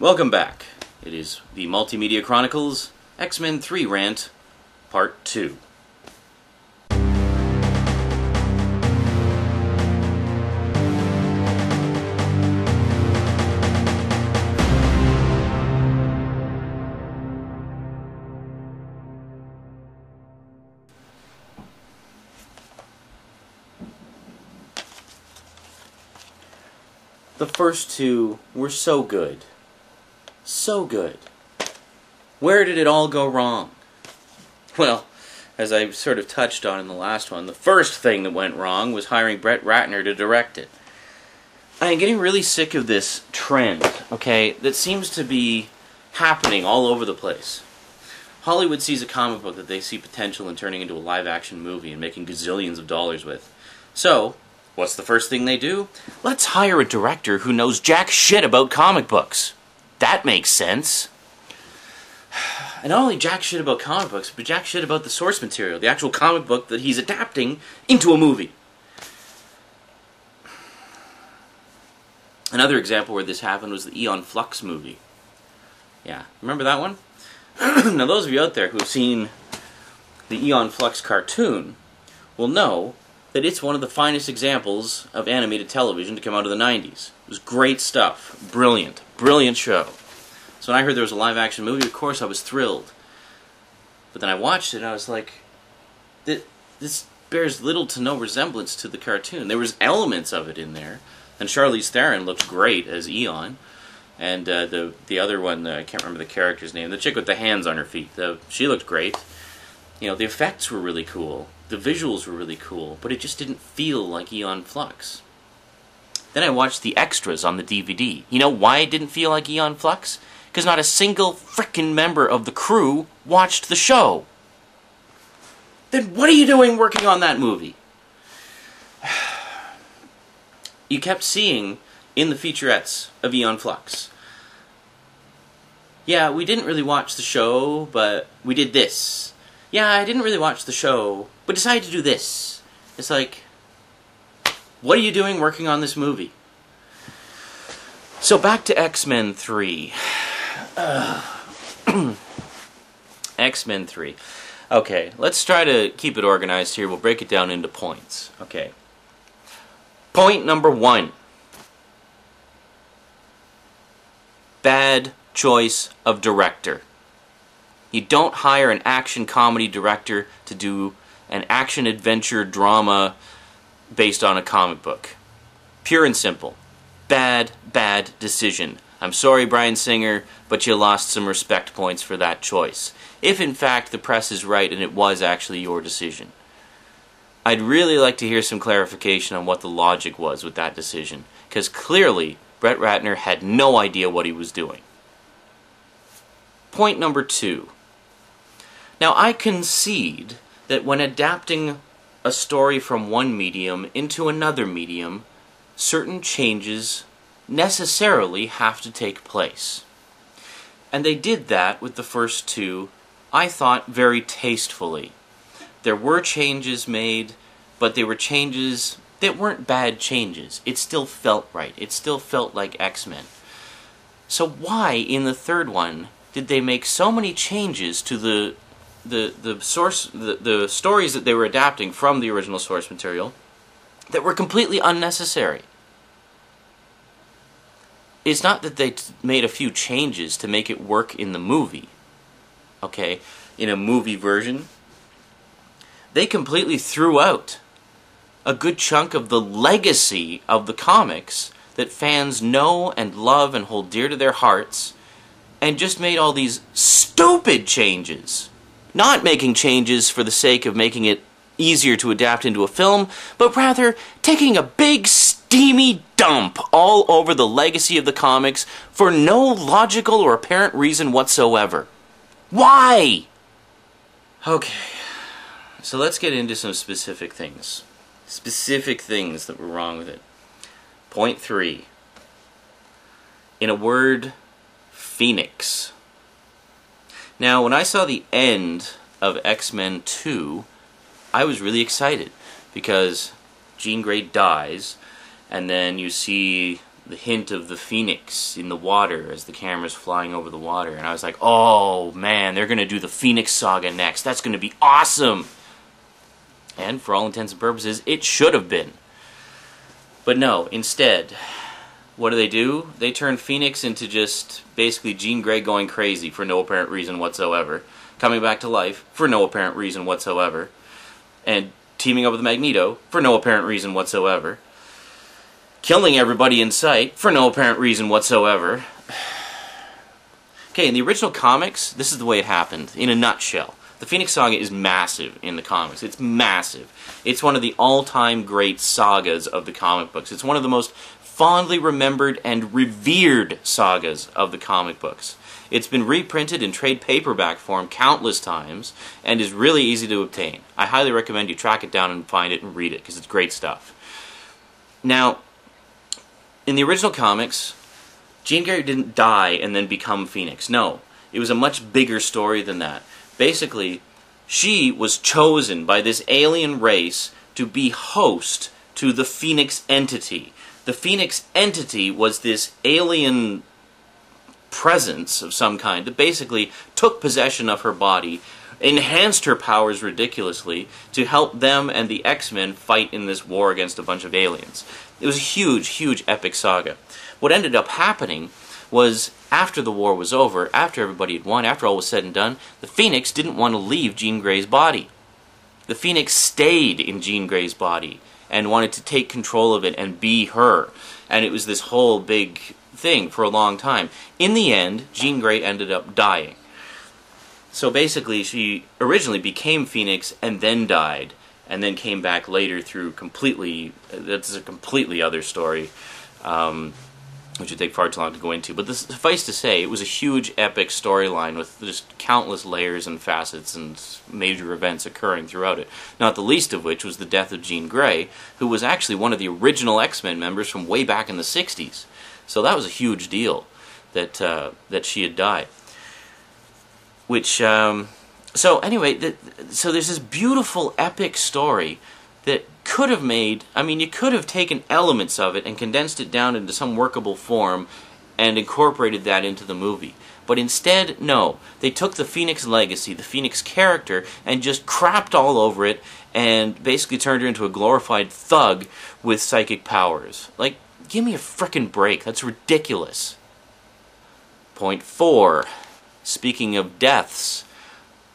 Welcome back. It is the Multimedia Chronicles X-Men 3 Rant, Part 2. The first two were so good. So good. Where did it all go wrong? Well, as I sort of touched on in the last one, the first thing that went wrong was hiring Brett Ratner to direct it. I am getting really sick of this trend, okay, that seems to be happening all over the place. Hollywood sees a comic book that they see potential in turning into a live-action movie and making gazillions of dollars with. So, what's the first thing they do? Let's hire a director who knows jack shit about comic books. That makes sense. And not only jack shit about comic books, but jack shit about the source material, the actual comic book that he's adapting into a movie. Another example where this happened was the Aeon Flux movie. Yeah, remember that one? Now those of you out there who have seen the Aeon Flux cartoon will know that it's one of the finest examples of animated television to come out of the 90s. It was great stuff. Brilliant. Brilliant show. So when I heard there was a live-action movie, of course I was thrilled. But then I watched it and I was like, this bears little to no resemblance to the cartoon. There was elements of it in there. And Charlize Theron looked great as Aeon. And the other one, I can't remember the character's name, the chick with the hands on her feet, she looked great. You know, the effects were really cool. The visuals were really cool, but it just didn't feel like Aeon Flux. Then I watched the extras on the DVD. You know why it didn't feel like Aeon Flux? Because not a single frickin' member of the crew watched the show. Then what are you doing working on that movie? You kept seeing in the featurettes of Aeon Flux, yeah, we didn't really watch the show, but we did this. Yeah, I didn't really watch the show, but decided to do this. It's like, what are you doing working on this movie? So back to X-Men 3. X-Men 3. Okay, let's try to keep it organized here. We'll break it down into points. Okay. Point number 1. Bad choice of director. You don't hire an action comedy director to do an action-adventure drama based on a comic book. Pure and simple. Bad, bad decision. I'm sorry, Bryan Singer, but you lost some respect points for that choice. If in fact the press is right and it was actually your decision. I'd really like to hear some clarification on what the logic was with that decision, because clearly Brett Ratner had no idea what he was doing. Point number 2. Now, I concede that when adapting a story from one medium into another medium, certain changes necessarily have to take place. And they did that with the first two, I thought, very tastefully. There were changes made, but they were changes that weren't bad changes. It still felt right. It still felt like X-Men. So why, in the third one, did they make so many changes to the stories that they were adapting from the original source material that were completely unnecessary? It's not that they made a few changes to make it work in the movie, okay, in a movie version. They completely threw out a good chunk of the legacy of the comics that fans know and love and hold dear to their hearts, and just made all these stupid changes. Not making changes for the sake of making it easier to adapt into a film, but rather taking a big steamy dump all over the legacy of the comics for no logical or apparent reason whatsoever. Why? Okay, so let's get into some specific things. Specific things that were wrong with it. Point 3. In a word, Phoenix. Now, when I saw the end of X-Men 2, I was really excited because Jean Grey dies, and then you see the hint of the Phoenix in the water as the camera's flying over the water. And I was like, oh man, they're going to do the Phoenix Saga next. That's going to be awesome. And for all intents and purposes, it should have been. But no, instead, what do? They turn Phoenix into just basically Jean Grey going crazy for no apparent reason whatsoever. Coming back to life for no apparent reason whatsoever. And teaming up with Magneto for no apparent reason whatsoever. Killing everybody in sight for no apparent reason whatsoever. Okay, in the original comics, this is the way it happened, in a nutshell. The Phoenix Saga is massive in the comics. It's massive. It's one of the all-time great sagas of the comic books. It's one of the most fondly remembered and revered sagas of the comic books. It's been reprinted in trade paperback form countless times, and is really easy to obtain. I highly recommend you track it down and find it and read it, because it's great stuff. Now, in the original comics, Jean Grey didn't die and then become Phoenix. No, it was a much bigger story than that. Basically, she was chosen by this alien race to be host to the Phoenix entity. The Phoenix entity was this alien presence of some kind that basically took possession of her body, enhanced her powers ridiculously to help them and the X-Men fight in this war against a bunch of aliens. It was a huge, huge epic saga. What ended up happening was, after the war was over, after everybody had won, after all was said and done, the Phoenix didn't want to leave Jean Grey's body. The Phoenix stayed in Jean Grey's body and wanted to take control of it and be her. And it was this whole big thing for a long time. In the end, Jean Grey ended up dying. So basically, she originally became Phoenix and then died, and then came back later through that's a completely other story, which would take far too long to go into. But suffice to say, it was a huge epic storyline with just countless layers and facets and major events occurring throughout it. Not the least of which was the death of Jean Grey, who was actually one of the original X-Men members from way back in the 60s. So that was a huge deal that she had died. Which, so anyway, so there's this beautiful epic story that could have made, I mean, you could have taken elements of it and condensed it down into some workable form and incorporated that into the movie. But instead, no. They took the Phoenix legacy, the Phoenix character, and just crapped all over it and basically turned her into a glorified thug with psychic powers. Like, give me a frickin' break. That's ridiculous. Point 4. Speaking of deaths,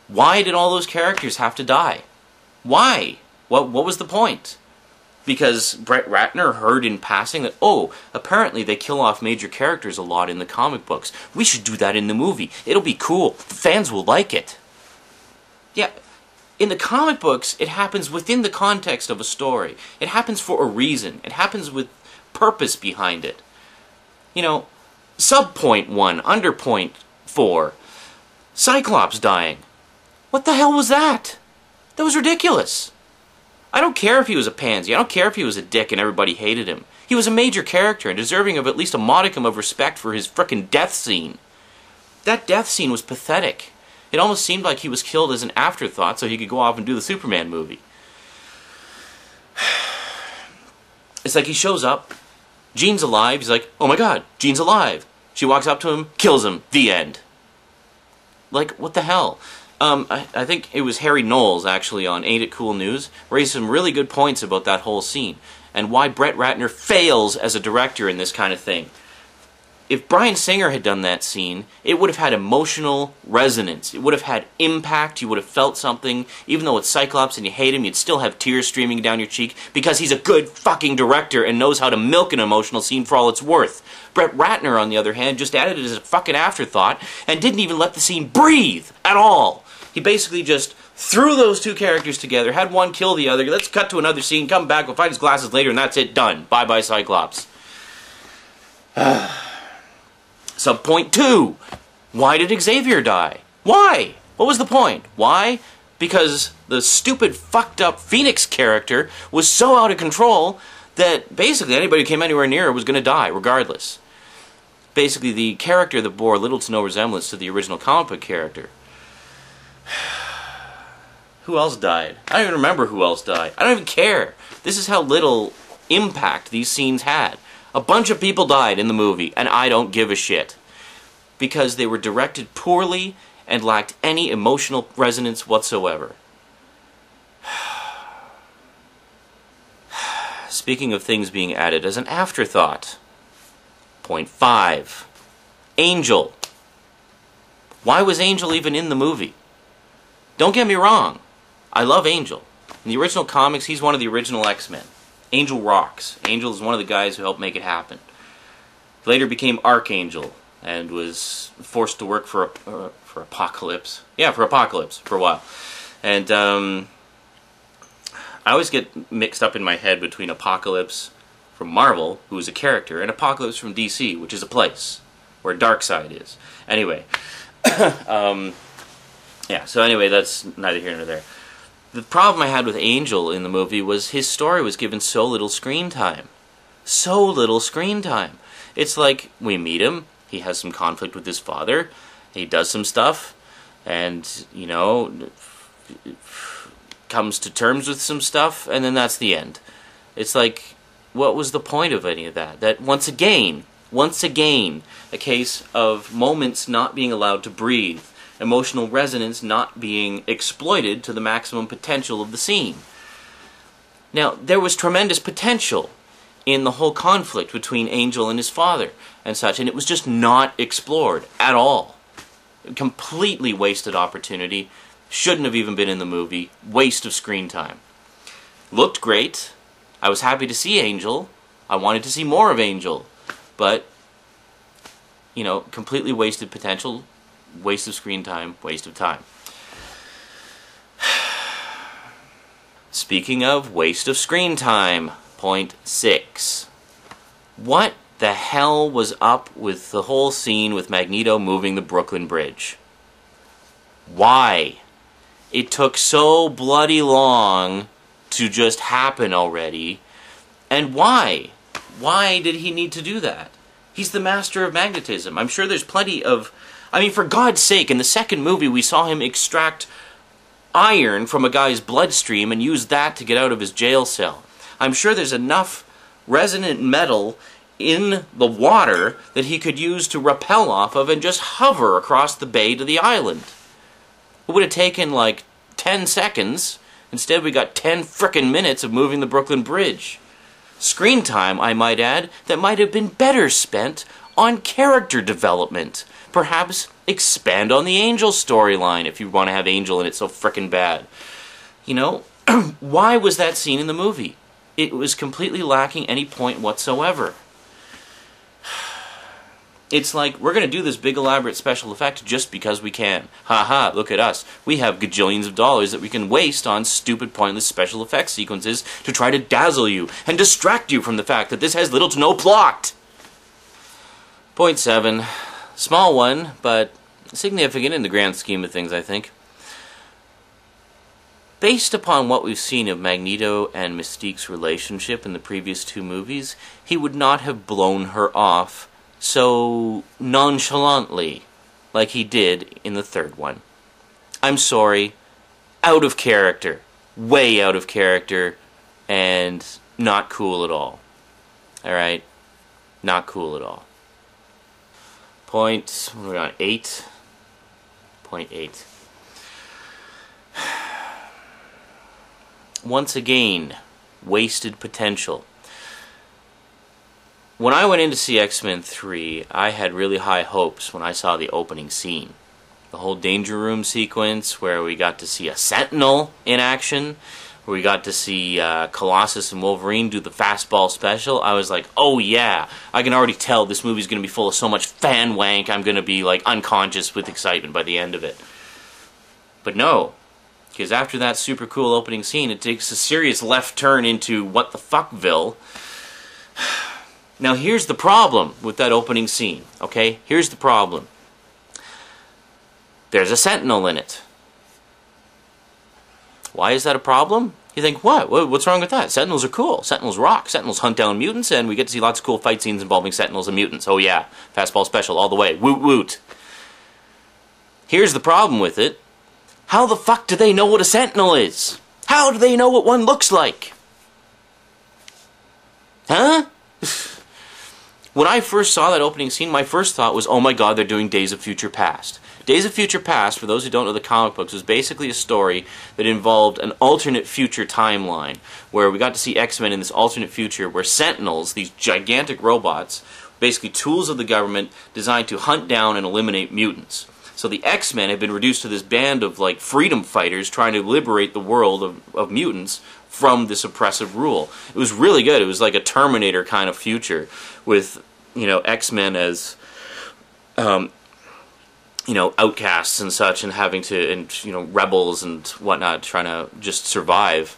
why did all those characters have to die? Why? What was the point? Because Brett Ratner heard in passing that, oh, apparently they kill off major characters a lot in the comic books. We should do that in the movie. It'll be cool. The fans will like it. Yeah, in the comic books, it happens within the context of a story. It happens for a reason. It happens with purpose behind it. You know, sub-point 1, under point 4, Cyclops dying. What the hell was that? That was ridiculous. I don't care if he was a pansy. I don't care if he was a dick and everybody hated him. He was a major character and deserving of at least a modicum of respect for his frickin' death scene. That death scene was pathetic. It almost seemed like he was killed as an afterthought so he could go off and do the Superman movie. It's like he shows up, Jean's alive, he's like, oh my god, Jean's alive. She walks up to him, kills him, the end. Like, what the hell? I think it was Harry Knowles, actually, on Ain't It Cool News, raised some really good points about that whole scene, and why Brett Ratner fails as a director in this kind of thing. If Bryan Singer had done that scene, it would have had emotional resonance. It would have had impact. You would have felt something. Even though it's Cyclops and you hate him, you'd still have tears streaming down your cheek because he's a good fucking director and knows how to milk an emotional scene for all it's worth. Brett Ratner, on the other hand, just added it as a fucking afterthought and didn't even let the scene breathe at all. He basically just threw those two characters together, had one kill the other, let's cut to another scene, come back, we'll find his glasses later, and that's it, done. Bye-bye, Cyclops. Subpoint 2. Why did Xavier die? Why? What was the point? Why? Because the stupid, fucked up Phoenix character was so out of control that basically anybody who came anywhere near her was going to die, regardless. Basically, the character that bore little to no resemblance to the original comic book character. Who else died? I don't even remember who else died. I don't even care. This is how little impact these scenes had. A bunch of people died in the movie, and I don't give a shit. Because they were directed poorly and lacked any emotional resonance whatsoever. Speaking of things being added as an afterthought. Point 5. Angel. Why was Angel even in the movie? Don't get me wrong. I love Angel. In the original comics, he's one of the original X-Men. Angel rocks. Angel is one of the guys who helped make it happen. He later became Archangel and was forced to work for Apocalypse. Yeah, for Apocalypse for a while. And I always get mixed up in my head between Apocalypse from Marvel, who is a character, and Apocalypse from DC, which is a place where Darkseid is. Anyway, yeah, so anyway, that's neither here nor there. The problem I had with Angel in the movie was his story was given so little screen time. So little screen time. It's like, we meet him, he has some conflict with his father, he does some stuff, and, you know, comes to terms with some stuff, and then that's the end. It's like, what was the point of any of that? That, once again, a case of moments not being allowed to breathe. Emotional resonance not being exploited to the maximum potential of the scene. Now, there was tremendous potential in the whole conflict between Angel and his father and such, and it was just not explored at all. Completely wasted opportunity. Shouldn't have even been in the movie. Waste of screen time. Looked great. I was happy to see Angel. I wanted to see more of Angel. But, you know, completely wasted potential. Waste of screen time, waste of time. Speaking of waste of screen time, point 6. What the hell was up with the whole scene with Magneto moving the Brooklyn Bridge? Why? It took so bloody long to just happen already. And why? Why did he need to do that? He's the master of magnetism. I'm sure there's plenty of... I mean, for God's sake, in the second movie we saw him extract iron from a guy's bloodstream and use that to get out of his jail cell. I'm sure there's enough resonant metal in the water that he could use to rappel off of and just hover across the bay to the island. It would have taken like 10 seconds. Instead we got 10 frickin' minutes of moving the Brooklyn Bridge. Screen time, I might add, that might have been better spent on character development. Perhaps expand on the Angel storyline if you want to have Angel in it so frickin' bad. You know, why was that scene in the movie? It was completely lacking any point whatsoever. It's like, we're going to do this big elaborate special effect just because we can. Haha, look at us. We have gajillions of dollars that we can waste on stupid pointless special effects sequences to try to dazzle you and distract you from the fact that this has little to no plot. Point 7. Small one, but significant in the grand scheme of things, I think. Based upon what we've seen of Magneto and Mystique's relationship in the previous 2 movies, he would not have blown her off so nonchalantly like he did in the 3rd one. I'm sorry. Out of character. Way out of character. And not cool at all. Alright? Not cool at all. Point, what are we on, 8? Point 8. Once again, wasted potential. When I went in to see X-Men 3, I had really high hopes when I saw the opening scene. The whole Danger Room sequence where we got to see a Sentinel in action, where we got to see Colossus and Wolverine do the fastball special. I was like, oh yeah, I can already tell this movie's going to be full of so much fan wank, I'm going to be like unconscious with excitement by the end of it. But no, because after that super cool opening scene, it takes a serious left turn into what the fuckville. Now here's the problem with that opening scene, okay? Here's the problem. There's a Sentinel in it. Why is that a problem? You think, what? What's wrong with that? Sentinels are cool. Sentinels rock. Sentinels hunt down mutants, and we get to see lots of cool fight scenes involving Sentinels and mutants. Oh yeah, fastball special all the way. Woot woot. Here's the problem with it. How the fuck do they know what a Sentinel is? How do they know what one looks like? Huh? When I first saw that opening scene, my first thought was, oh my god, they're doing Days of Future Past. Days of Future Past, for those who don't know the comic books, was basically a story that involved an alternate future timeline, where we got to see X-Men in this alternate future where Sentinels, these gigantic robots, basically tools of the government designed to hunt down and eliminate mutants. So the X-Men have been reduced to this band of like freedom fighters trying to liberate the world of mutants from this oppressive rule. It was really good. It was like a Terminator kind of future with, you know, X-Men as you know, outcasts and such, and having to, and you know, rebels and whatnot, trying to just survive.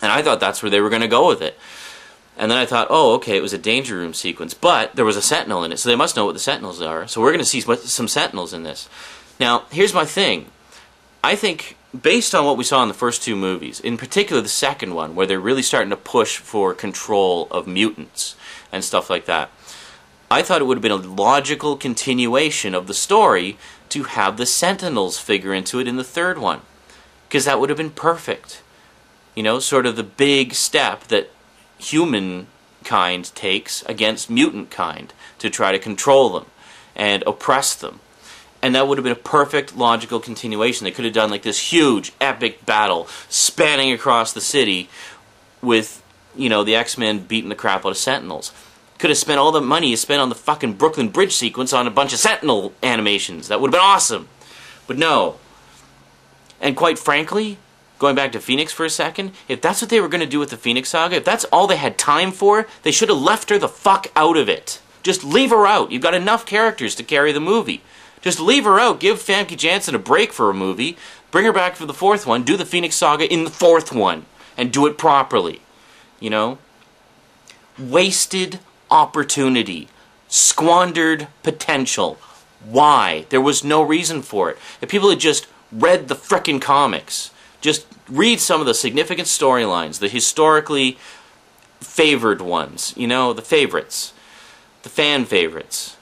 And I thought that's where they were going to go with it. And then I thought, oh, okay, it was a Danger Room sequence, but there was a Sentinel in it, so they must know what the Sentinels are. So we're going to see some Sentinels in this. Now, here's my thing. I think, based on what we saw in the first two movies, in particular the second one, where they're really starting to push for control of mutants and stuff like that, I thought it would have been a logical continuation of the story to have the Sentinels figure into it in the third one. Because that would have been perfect. You know, sort of the big step that humankind takes against mutant kind to try to control them and oppress them. And that would have been a perfect logical continuation. They could have done like this huge epic battle spanning across the city with, you know, the X-Men beating the crap out of Sentinels. Could have spent all the money you spent on the fucking Brooklyn Bridge sequence on a bunch of Sentinel animations. That would have been awesome. But no. And quite frankly, going back to Phoenix for a second, if that's what they were going to do with the Phoenix Saga, if that's all they had time for, they should have left her the fuck out of it. Just leave her out. You've got enough characters to carry the movie. Just leave her out. Give Famke Janssen a break for a movie. Bring her back for the fourth one. Do the Phoenix Saga in the fourth one. And do it properly. You know? Wasted opportunity. Squandered potential. Why? There was no reason for it. If people had just read the frickin' comics, just read some of the significant storylines, the historically favored ones, you know, the favorites, the fan favorites,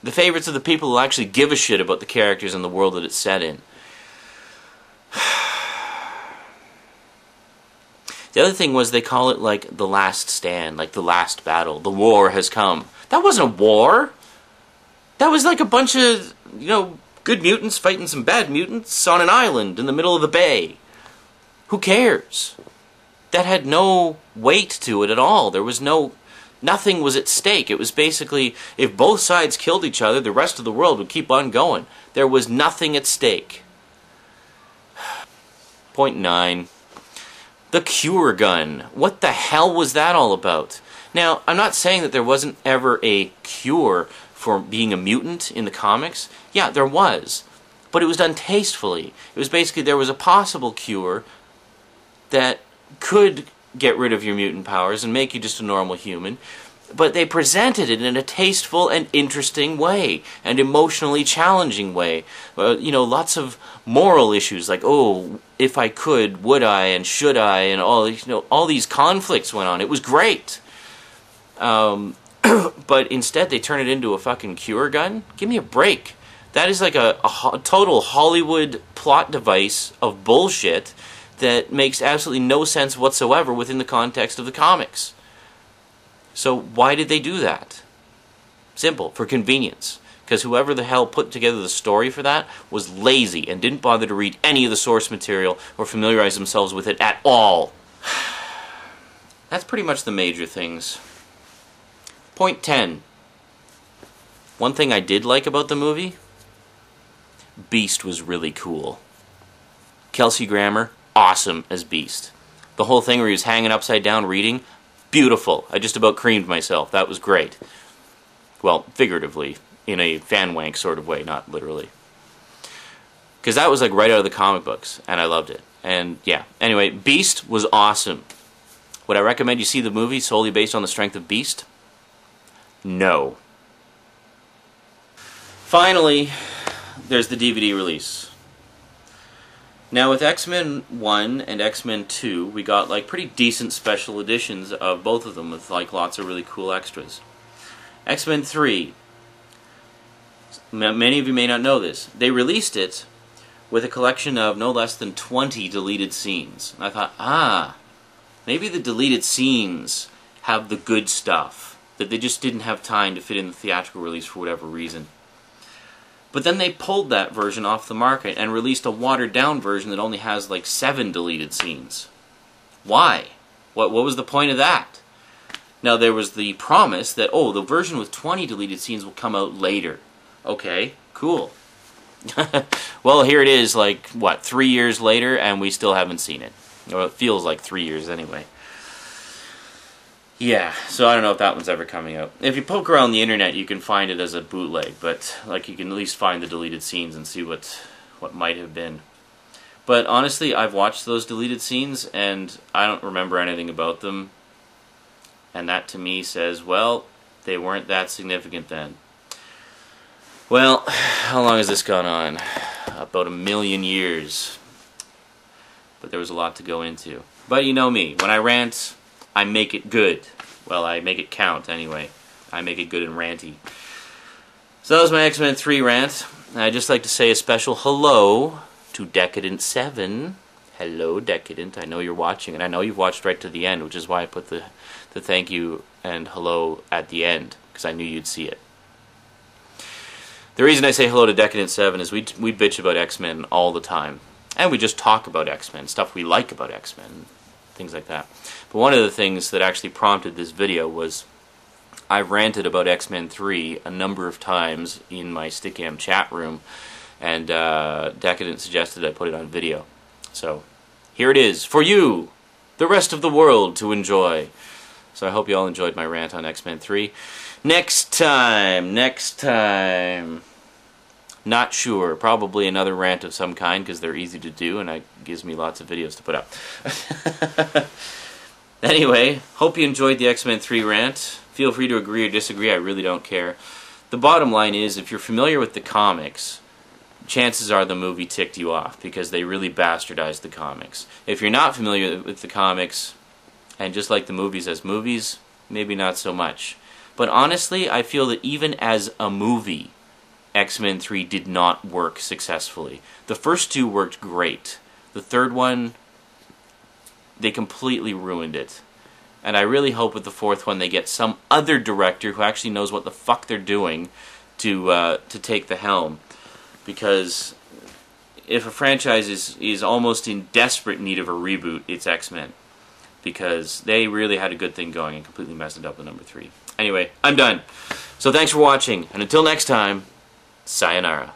the favorites of the people who actually give a shit about the characters and the world that it's set in. The other thing was they call it like the last stand, like the last battle. The war has come. That wasn't a war. That was like a bunch of, you know, good mutants fighting some bad mutants on an island in the middle of the bay. Who cares? That had no weight to it at all. There was nothing was at stake. It was basically, if both sides killed each other, the rest of the world would keep on going. There was nothing at stake. Point 9. The Cure Gun. What the hell was that all about? Now, I'm not saying that there wasn't ever a cure for being a mutant in the comics. Yeah, there was. But it was done tastefully. It was basically, there was a possible cure that could get rid of your mutant powers and make you just a normal human. But they presented it in a tasteful and interesting way, and emotionally challenging way. You know, lots of moral issues, like, oh, if I could, would I, and should I, and all, you know, all these conflicts went on. It was great. But instead they turn it into a fucking cure gun? Give me a break. That is like a total Hollywood plot device of bullshit that makes absolutely no sense whatsoever within the context of the comics. So why did they do that? Simple, for convenience. Because whoever the hell put together the story for that was lazy and didn't bother to read any of the source material or familiarize themselves with it at all. That's pretty much the major things. Point 10. One thing I did like about the movie, Beast was really cool. Kelsey Grammer, awesome as Beast. The whole thing where he was hanging upside down reading, beautiful. I just about creamed myself. That was great. Well, figuratively, in a fan wank sort of way, not literally. Because that was like right out of the comic books, and I loved it. And yeah, anyway, Beast was awesome. Would I recommend you see the movie solely based on the strength of Beast? No. Finally, there's the DVD release. Now with X-Men 1 and X-Men 2, we got like pretty decent special editions of both of them with like lots of really cool extras. X-Men 3, many of you may not know this, they released it with a collection of no less than 20 deleted scenes. And I thought, maybe the deleted scenes have the good stuff that they just didn't have time to fit in the theatrical release for whatever reason. But then they pulled that version off the market and released a watered-down version that only has like 7 deleted scenes. Why? What was the point of that? Now, there was the promise that, oh, the version with 20 deleted scenes will come out later. Okay, cool. Well, here it is, like, what, 3 years later, and we still haven't seen it. Well, it feels like 3 years anyway. Yeah, so I don't know if that one's ever coming out. If you poke around the internet, you can find it as a bootleg, but like you can at least find the deleted scenes and see what might have been. But honestly, I've watched those deleted scenes, and I don't remember anything about them. And that to me says, well, they weren't that significant then. Well, how long has this gone on? About 1 million years. But there was a lot to go into. But you know me, when I rant, I make it good. Well, I make it count anyway. I make it good and ranty. So that was my X-Men 3 rant. And I'd just like to say a special hello to Decadent 7. Hello, Decadent. I know you're watching, and I know you've watched right to the end, which is why I put the thank you and hello at the end, because I knew you'd see it. The reason I say hello to Decadent 7 is we bitch about X-Men all the time. And we just talk about X-Men, stuff we like about X-Men, things like that. But one of the things that actually prompted this video was I ranted about X-Men 3 a number of times in my Stickam chat room, and Decadent suggested I put it on video. So here it is for you, the rest of the world, to enjoy. So I hope you all enjoyed my rant on X-Men 3. Next time, not sure. Probably another rant of some kind, because they're easy to do, and it gives me lots of videos to put up. Anyway, hope you enjoyed the X-Men 3 rant. Feel free to agree or disagree, I really don't care. The bottom line is, if you're familiar with the comics, chances are the movie ticked you off, because they really bastardized the comics. If you're not familiar with the comics, and just like the movies as movies, maybe not so much. But honestly, I feel that even as a movie, X-Men 3 did not work successfully. The first two worked great. The third one, they completely ruined it. And I really hope with the fourth one they get some other director who actually knows what the fuck they're doing to take the helm. Because if a franchise is almost in desperate need of a reboot, it's X-Men. Because they really had a good thing going and completely messed it up with number 3. Anyway, I'm done. So thanks for watching, and until next time, sayonara.